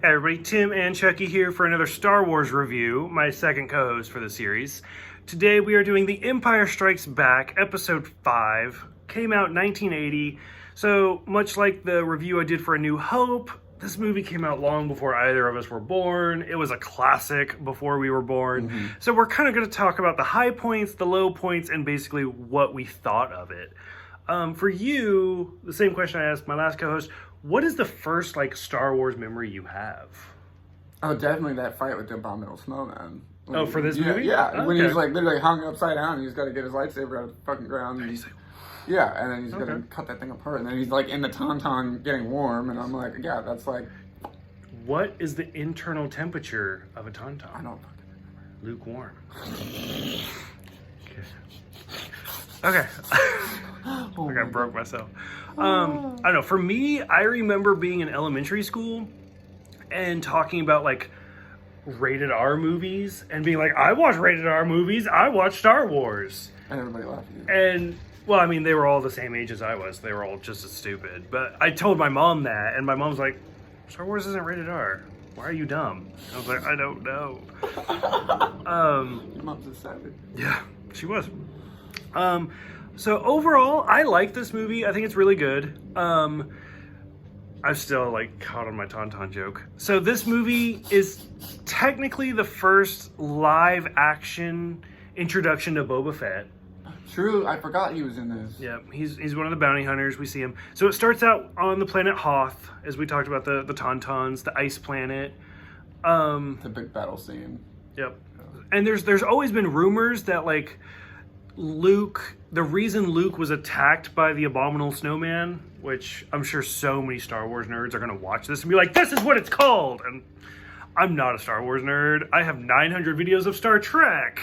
Hey everybody, Tim and Chucky here for another Star Wars review, my second co-host for the series. Today we are doing The Empire Strikes Back, Episode 5. Came out in 1980, so much like the review I did for A New Hope, this movie came out long before either of us were born. It was a classic before we were born. So we're kind of going to talk about the high points, the low points, and basically what we thought of it. For you, the same question I asked my last co-host, what is the first, Star Wars memory you have? Oh, definitely that fight with the Abominable Snowman. Oh, for this movie? Yeah, Oh, when okay. he's literally hung upside down and he's got to get his lightsaber out of the fucking ground. And yeah, and then he's got to cut that thing apart. And then he's in the Tauntaun getting warm. And I'm like, yeah, that's like... What is the internal temperature of a Tauntaun? I don't fucking remember. Lukewarm. Okay. I broke myself. I don't know. For me, I remember being in elementary school and talking about rated R movies and being like, I watch rated R movies. I watch Star Wars. And everybody laughed at you. And well, I mean, they were all the same age as I was. They were all just as stupid. But I told my mom that, and my mom's like, Star Wars isn't rated R. Why are you dumb? I was like, I don't know. Your mom's a savage. Yeah, she was. So overall, I like this movie. I think it's really good. I'm still caught on my Tauntaun joke. So this movie is technically the first live action introduction to Boba Fett. True, I forgot he was in this. Yeah, he's one of the bounty hunters. We see him. So it starts out on the planet Hoth, as we talked about the Tauntauns, the ice planet. The big battle scene. Yep. And there's always been rumors that Luke, the reason Luke was attacked by the Abominable Snowman, which I'm sure so many Star Wars nerds are going to watch this and be like, this is what it's called. And I'm not a Star Wars nerd. I have 900 videos of Star Trek.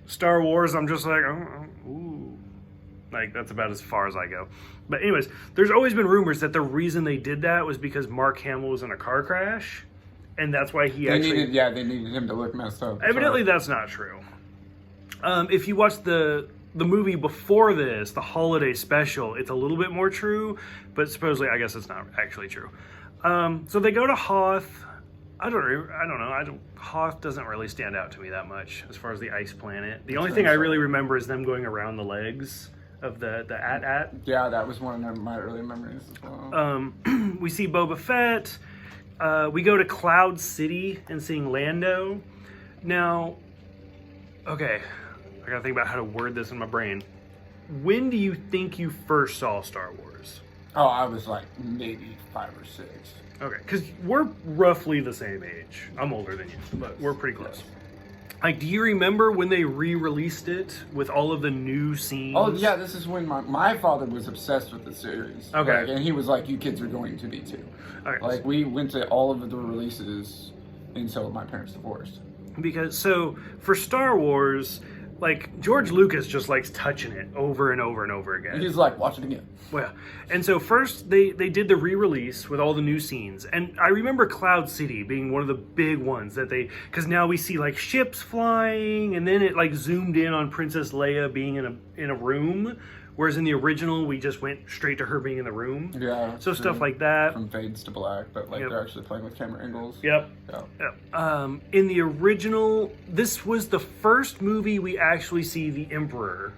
Star Wars, I'm just like, ooh. That's about as far as I go. But anyways, there's always been rumors that the reason they did that was because Mark Hamill was in a car crash. And that's why they needed him to look messed up. Evidently, that's not true. If you watch the movie before this, the holiday special, it's a little bit more true, but supposedly, I guess it's not actually true. So they go to Hoth. I don't know. Hoth doesn't really stand out to me that much as far as the ice planet. The only thing I really remember is them going around the legs of the AT-AT. Yeah, that was one of my early memories as well. We see Boba Fett. We go to Cloud City and seeing Lando. Now, okay, I gotta think about how to word this in my brain. When do you think you first saw Star Wars? Oh, I was maybe 5 or 6. Okay, because we're roughly the same age. I'm older than you, but we're pretty close. Do you remember when they re-released it with all of the new scenes? Oh, yeah, this is when my father was obsessed with the series. Okay. And he was like, you kids are going to be too. Okay. We went to all of the releases until my parents divorced. Because, so, for Star Wars, George Lucas just likes touching it over and over and over again. He's like, watch it again. Well, and so first they did the re-release with all the new scenes, and I remember Cloud City being one of the big ones that because now we see ships flying, and then it zoomed in on Princess Leia being in a room, whereas in the original we just went straight to her being in the room. Yeah. So stuff like that. From fades to black, but they're actually playing with camera angles. Yep. Yeah. In the original, this was the first movie we actually see the Emperor.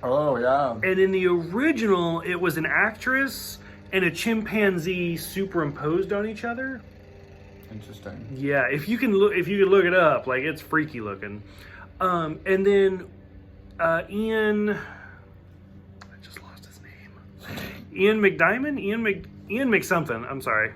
Oh, yeah. And in the original, it was an actress and a chimpanzee superimposed on each other. Interesting. Yeah, if you can look it up, it's freaky looking. And then Ian, I just lost his name. Ian McDiamond, Ian McSomething. I'm sorry.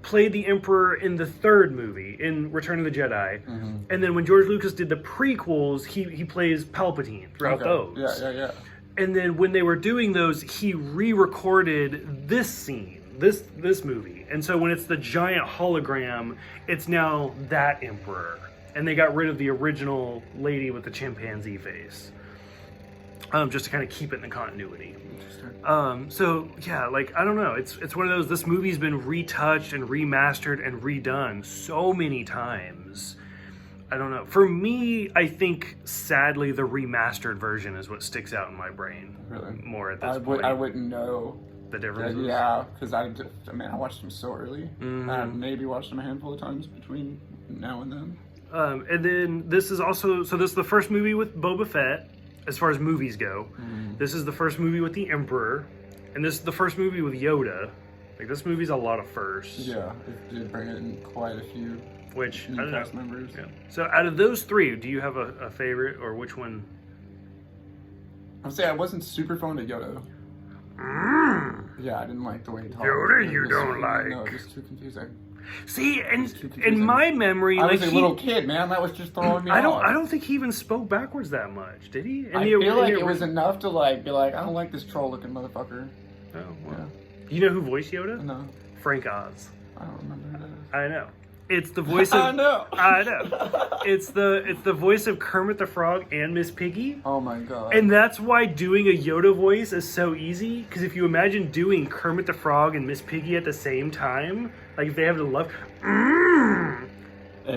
Played the Emperor in the third movie, in Return of the Jedi. Mm-hmm. And then when George Lucas did the prequels, he plays Palpatine throughout those. Yeah. And then when they were doing those, he re-recorded this scene, this movie. And so when it's the giant hologram, it's now that Emperor. And they got rid of the original lady with the chimpanzee face. Just to kind of keep it in the continuity. So yeah, I don't know. It's one of those. This movie's been retouched and remastered and redone so many times. I don't know. For me, I think sadly the remastered version is what sticks out in my brain. Really? More at this point. I wouldn't know the differences. Yeah, because I watched them so early. I maybe watched them a handful of times between now and then. And then this is also, so this is the first movie with Boba Fett, as far as movies go. This is the first movie with the Emperor, and this is the first movie with Yoda. Like, this movie's a lot of firsts. Yeah, it did bring in quite a few which, new I don't know. cast members. Yeah. So out of those three, do you have a favorite, or which one? I'll say I wasn't super fond of Yoda. Yeah, I didn't like the way he talked. Yoda you don't like. No, it was too confusing. See, and in my memory, I like was a little kid, man. That was just throwing me I off. don't think he even spoke backwards that much, did he? I feel like it was enough to like be like, I don't like this troll-looking motherfucker. Oh, well. Yeah. You know who voiced Yoda? No, Frank Oz. I don't remember who that is. I know. It's the voice of. I know. I know. It's the voice of Kermit the Frog and Miss Piggy. Oh my god. And that's why doing a Yoda voice is so easy. Because if you imagine doing Kermit the Frog and Miss Piggy at the same time, like if they have to love,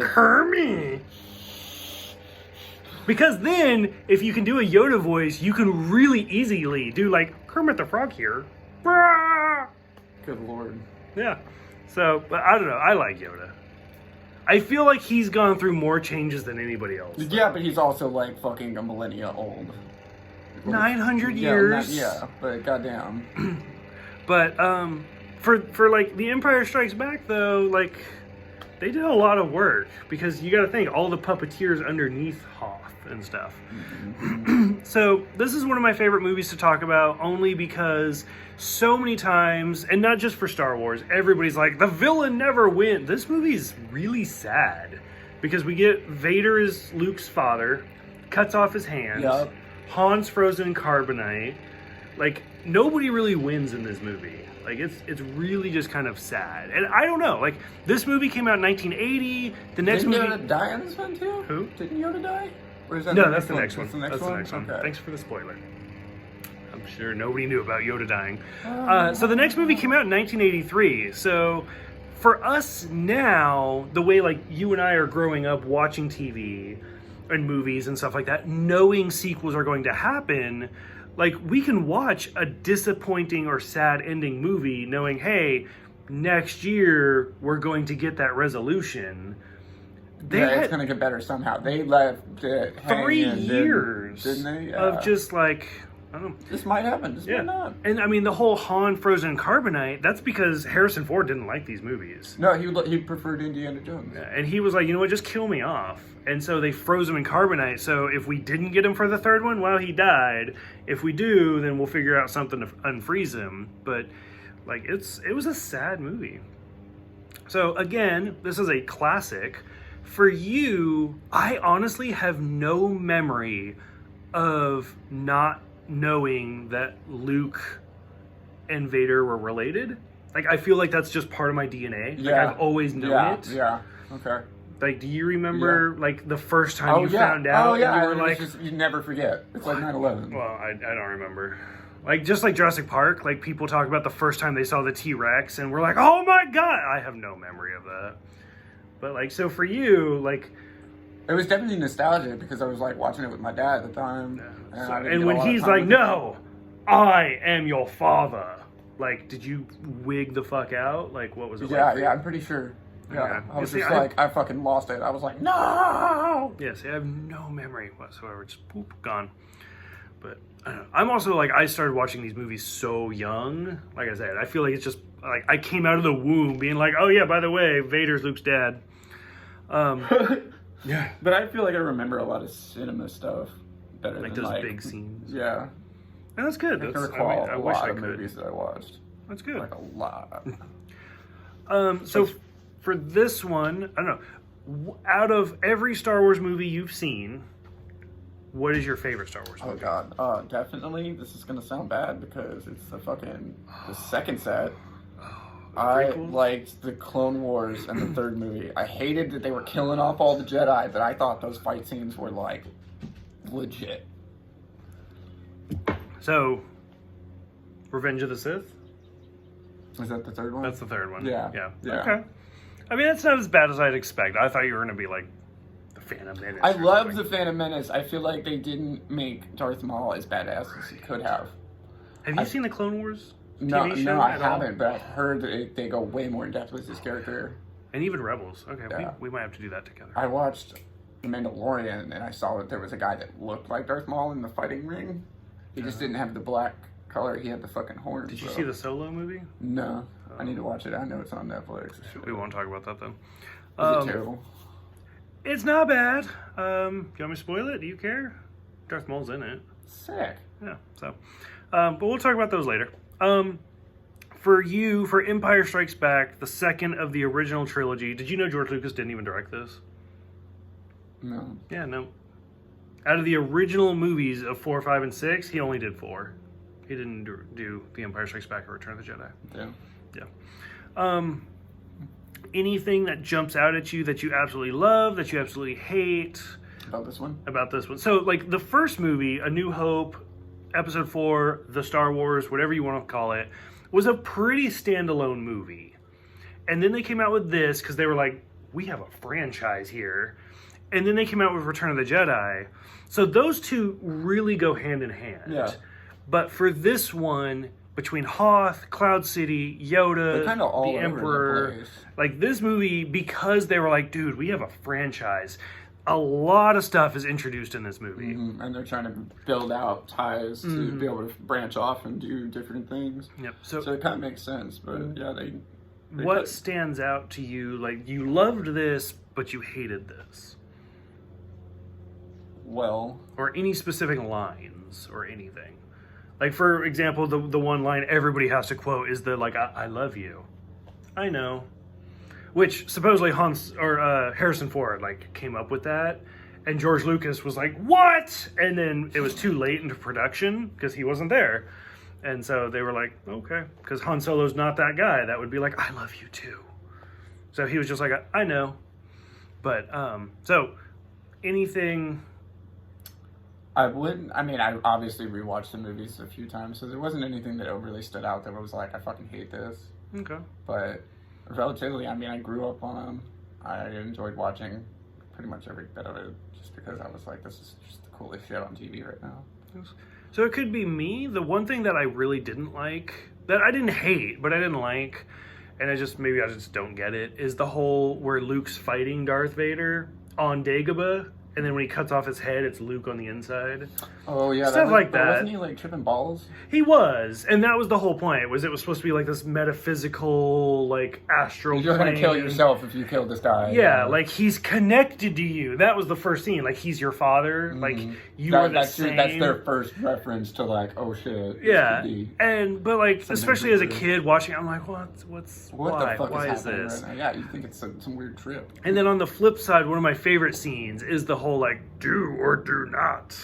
Kermit. Because then, if you can do a Yoda voice, you can really easily do like Kermit the Frog here. Good lord. Yeah. So, but I don't know. I like Yoda. I feel like he's gone through more changes than anybody else. Yeah, but he's also like fucking a millennia old. 900 years. Yeah, but goddamn. But for like The Empire Strikes Back though, like they did a lot of work because you got to think all the puppeteers underneath Hoth and stuff. So this is one of my favorite movies to talk about only because so many times, and not just for Star Wars, everybody's like, the villain never wins. This movie's really sad because we get Vader is Luke's father, cuts off his hands, Yep. Han's frozen in carbonite. Like, nobody really wins in this movie. Like, it's really just kind of sad. And I don't know, like, this movie came out in 1980, the next Didn't movie... Yoda die in this one too? Who? Didn't Yoda die? Or is that No, that's the next one. That's the next That's one? the next one. Okay. Thanks for the spoiler. I'm sure nobody knew about Yoda dying. So the next movie came out in 1983. So for us now, the way like you and I are growing up watching TV and movies and stuff like that, knowing sequels are going to happen, like we can watch a disappointing or sad ending movie knowing, hey, next year we're going to get that resolution. It's going to get better somehow. They left it 3 hanging, years didn't they? Yeah. of just like, I don't know. This might happen. This might not. And I mean, the whole Han frozen in carbonite, that's because Harrison Ford didn't like these movies. No, he preferred Indiana Jones. And he was like, you know what, just kill me off. And so they froze him in carbonite. So if we didn't get him for the third one, well, he died. If we do, then we'll figure out something to unfreeze him. But like, it was a sad movie. So again, this is a classic. For you, I honestly have no memory of not knowing that Luke and Vader were related. Like, I feel like that's just part of my DNA. Like, I've always known it. Yeah, okay. Like, do you remember, like, the first time you found out? Oh, yeah. And you were like, you never forget. It's like 9/11. well, I don't remember. Like, just like Jurassic Park, like, people talk about the first time they saw the T-Rex, and we're like, oh my god! I have no memory of that. But, like, so for you, like... It was definitely nostalgic because I was, like, watching it with my dad at the time. Yeah. And when he's like, no, I am your father. Like, did you wig the fuck out? Like, what was it like? Yeah, I'm pretty sure. Yeah, Okay. I was You see, just like, I fucking lost it. I was like, no! Yeah, see, I have no memory whatsoever. Just poop, gone. But I don't know. I'm also like, I started watching these movies so young. Like I said, I feel like it's just like I came out of the womb being like, oh yeah, by the way, Vader's Luke's dad. Yeah, but I feel like I remember a lot of cinema stuff better Like than those like big scenes. Yeah, And that's good. I can That's, recall I a wish lot I of could. movies that I watched. That's good. Like a lot. So for this one, I don't know. Out of every Star Wars movie you've seen, what is your favorite Star Wars movie? Oh god, definitely. This is gonna sound bad because it's the second set. I prequels? liked the Clone Wars and the third movie. I hated that they were killing off all the Jedi, but I thought those fight scenes were like legit. So, Revenge of the Sith? Is that the third one? That's the third one. Yeah. Yeah. Yeah. Okay. I mean, that's not as bad as I'd expect. I thought you were going to be like the Phantom Menace. I or love something. the Phantom Menace. I feel like they didn't make Darth Maul as badass as he could have. Have you seen the Clone Wars? No, TV show no, I at all? haven't, but I've heard that they go way more in depth with his character. And even Rebels. Okay, Yeah. we might have to do that together. I watched The Mandalorian, and I saw that there was a guy that looked like Darth Maul in the fighting ring. He just didn't have the black color. He had the fucking horns. Did you though. see the Solo movie? No, I need to watch it. I know it's on Netflix. We won't talk about that then. Is it terrible? It's not bad. Do you want me to spoil it? Do you care? Darth Maul's in it. Sick. Yeah, so. But we'll talk about those later. For Empire Strikes Back, the second of the original trilogy, did you know George Lucas didn't even direct this? No. Yeah, no. Out of the original movies of 4, 5, and 6, he only did 4. He didn't do The Empire Strikes Back or Return of the Jedi. Yeah. Yeah. Anything that jumps out at you that you absolutely love, that you absolutely hate About this one? about this one? So, like, the first movie, A New Hope, Episode 4, The Star Wars, whatever you want to call it, was a pretty standalone movie. And then they came out with this because they were like, we have a franchise here. And then they came out with Return of the Jedi. So those two really go hand in hand. Yeah. But for this one, between Hoth, Cloud City, Yoda, They're kind of all the over Emperor, the place. like this movie, because they were like, dude, we have a franchise. A lot of stuff is introduced in this movie. Mm-hmm. And they're trying to build out ties to be able to branch off and do different things. Yep. So it kind of makes sense. But yeah, they What stands out to you? Like, you loved this, but you hated this? well. Or any specific lines or anything? Like, for example, the one line everybody has to quote is the, like, I love you. I know. Which, supposedly, Harrison Ford, like, came up with that. And George Lucas was like, what? And then it was too late into production because he wasn't there. And so they were like, okay. Because Han Solo's not that guy. That would be like, I love you too. So he was just like, I know. But, so, anything... I obviously rewatched the movies a few times, so there wasn't anything that overly stood out that was like, I fucking hate this. Okay. But relatively, I grew up on them. I enjoyed watching pretty much every bit of it just because I was like, this is just the coolest shit on TV right now. So it could be me. The one thing that I really didn't like, that I didn't hate, but I didn't like, and I just don't get it, is the whole where Luke's fighting Darth Vader on Dagobah, and then when he cuts off his head, it's Luke on the inside. Oh yeah, Stuff like that. Wasn't he like tripping balls? He was, and that was the whole point. It was supposed to be like this metaphysical, like astral. You're gonna plane. kill yourself if you kill this guy. Yeah, like he's connected to you. That was the first scene. Like he's your father. Like you are the same. That's their first reference to like, oh shit. Yeah, but like especially as a deeper. kid watching, I'm like, what What why? the fuck Why is is happening this? right now? Yeah, you think it's some weird trip. And then on the flip side, one of my favorite scenes is the whole like do or do not,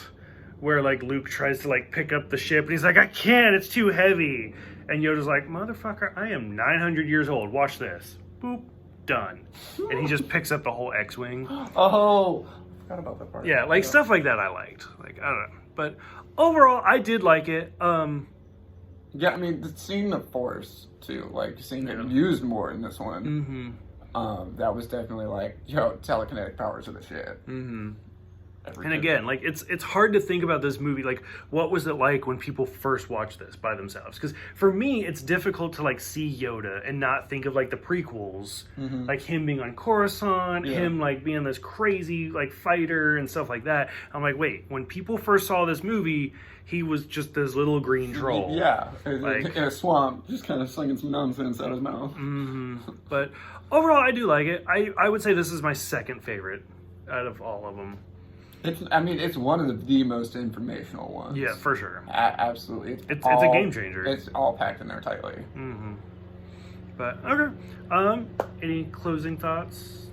where like Luke tries to like pick up the ship and he's like, I can't, it's too heavy. And Yoda's like, motherfucker, I am 900 years old. Watch this. Boop, done. And he just picks up the whole X-wing. Oh, I forgot about that part. Yeah, like stuff like that I liked. Like, I don't know. But overall, I did like it. Yeah, seeing the Force too, like seeing it used more in this one. That was definitely like, telekinetic powers are the shit. And again, like it's hard to think about this movie. Like, what was it like when people first watched this by themselves? Because for me, it's difficult to like see Yoda and not think of like the prequels, like him being on Coruscant, him like being this crazy like fighter and stuff like that. I'm like, wait, when people first saw this movie, he was just this little green troll. Yeah, like, in a swamp, just kind of slinging some nonsense out of his mouth. But overall, I do like it. I would say this is my second favorite out of all of them. It's one of the most informational ones. Yeah, for sure. Absolutely. It's a game changer. It's all packed in there tightly. But, okay. Any closing thoughts?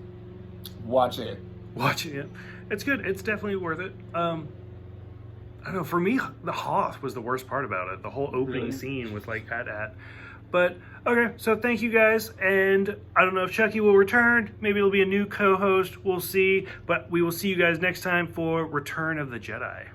Watch it. Watching it. It's good. It's definitely worth it. I don't know. For me, the Hoth was the worst part about it. The whole opening scene with, like, at. But, okay, so thank you guys, and I don't know if Chucky will return. Maybe it'll be a new co-host. We'll see. But we will see you guys next time for Return of the Jedi.